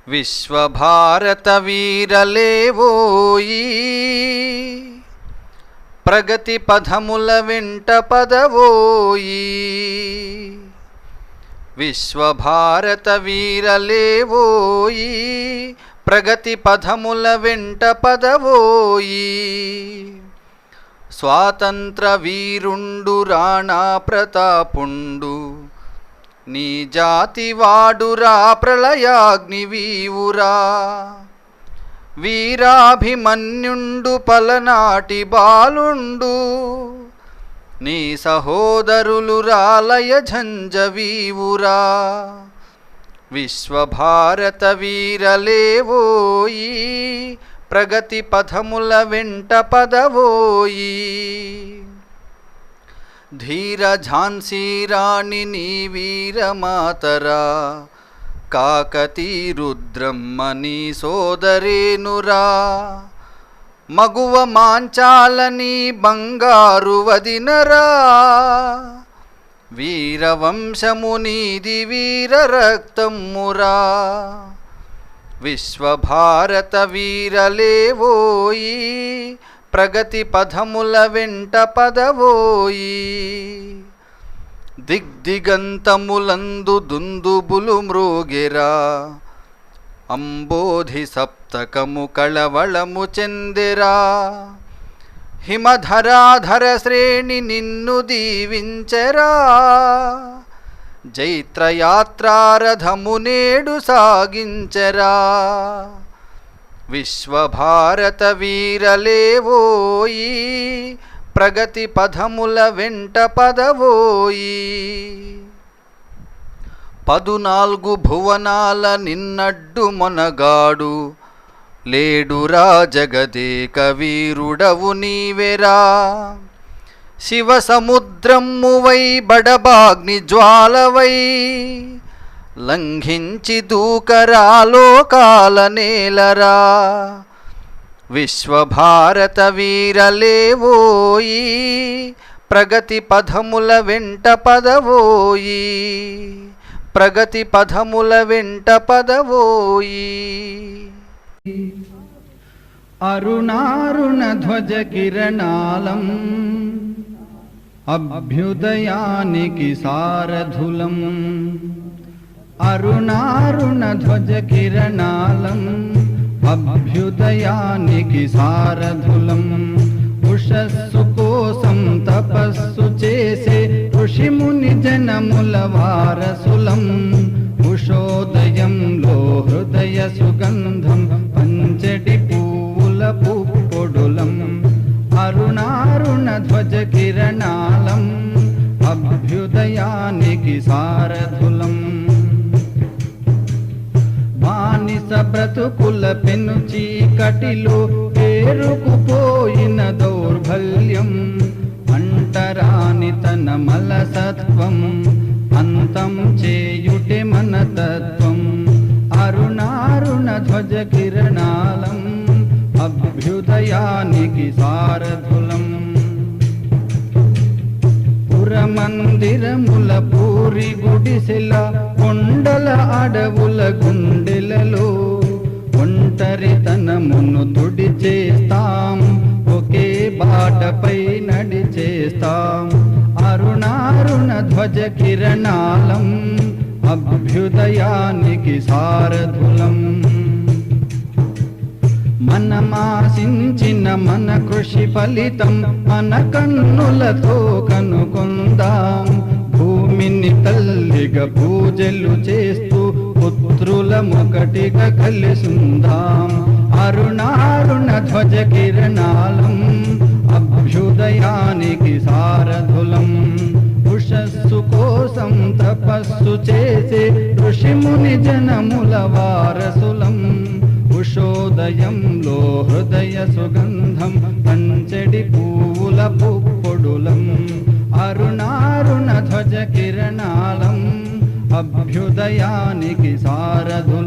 విశ్వభారత వీరలేవోయి ప్రగతి పథముల వెంట పదవోయి. విశ్వభారత వీరలేవోయి ప్రగతి పథముల వెంట పదవోయి. స్వాతంత్ర వీరుండు రాణా ప్రతాపుండు నీ జాతి వాడురా ప్రళయాగ్నివీవురా. వీరాభిమన్యుండు పలనాటి బాలుండు నీ సహోదరులు రాలయ ఝంజవీవురా. విశ్వభారత వీరలేవోయి ప్రగతి పథముల వెంట పదవోయి. ధీర ఝాన్సీ రాణి నీ వీరమాతరా, కాకతీ రుద్రమ్మ నీ సోదరేనురా. మగువ మాంచాలని బంగారు వదినరా, వీరవంశము నీది వీర రక్తమ్మురా. విశ్వభారత వీరలేవోయి ప్రగతి పథముల వెంట పదవోయి. దిగ్దిగంతములందు దుందుబులు మ్రోగెరా, అంబోధి సప్తకము కళవళము చెందెరా. హిమధరాధర శ్రేణి నిన్ను దీవించెరా, జైత్రయాత్రారథము నేడు సాగించెరా. విశ్వభారత వీరలేవోయి ప్రగతి పథముల వెంట పదవోయి. 14 భువనాల నిన్నడ్డు మొనగాడు లేడురా, జగదేక వీరుడవు నీవెరా. శివ సముద్రమ్మువై బడబాగ్ని జ్వాలవై, లంఘించి దూకరా లోకాల నేలరా. విశ్వభారత వీరలేవోయి ప్రగతి పథముల వెంట పదవోయి. ప్రగతి పథముల వెంట పదవోయి. అరుణారుణ ధ్వజ కిరణాలం అభ్యుదయానికి సారథులం. అరుణారుణ ధ్వజ కిరణాలం అభ్యుదయానికి సారథులం. ఉషస్సు కోసం తపస్సు చేసే ఋషిముని జనముల వారసులం. ఉషోదయంలో హృదయ సుగంధం పంచటి పూల పుప్పొడులం. అరుణారుణ ధ్వజ కిరణాలం అభ్యుదయానికి సారథులం. బానిస బ్రతుకుల పెను చీకటిలో పేరుకుపోయిన దౌర్బల్యం, అంటరాని తన మలసత్వం, అంతం చేయుటే మన తత్వం. అరుణారుణ ధ్వజ కిరణాలం అభ్యుదయానికి సారథులం. పురమందిరముల పూరి గుడిసెల, కొండల అడవుల గుండెలలో ఒంటరితనమును తుడిచేస్తాం, ఒకే బాటపై నడిచేస్తాం. అరుణారుణ ధ్వజ కిరణాలం అభ్యుదయానికి సారథులం. మనమాశించిన మన కృషి ఫలితం మన కన్నులతో కనుకొందాం. భూమిని తల్లిగా పూజలు చేస్తూ పుత్రులమొకటిగా కలిసుందాం. అరుణారుణ ధ్వజ కిరణాలం అభ్యుదయానికి సారథులం. ఉషస్సు కోసం తపస్సు చేసే ఋషిముని జనముల వారసులం. ఉషోదయంలో హృదయ సుగంధం పంచడి పూల పుప్పొడులం. అరుణారుణ ధ్వజ కిరణాలం అభ్యుదయానికి సారథులం.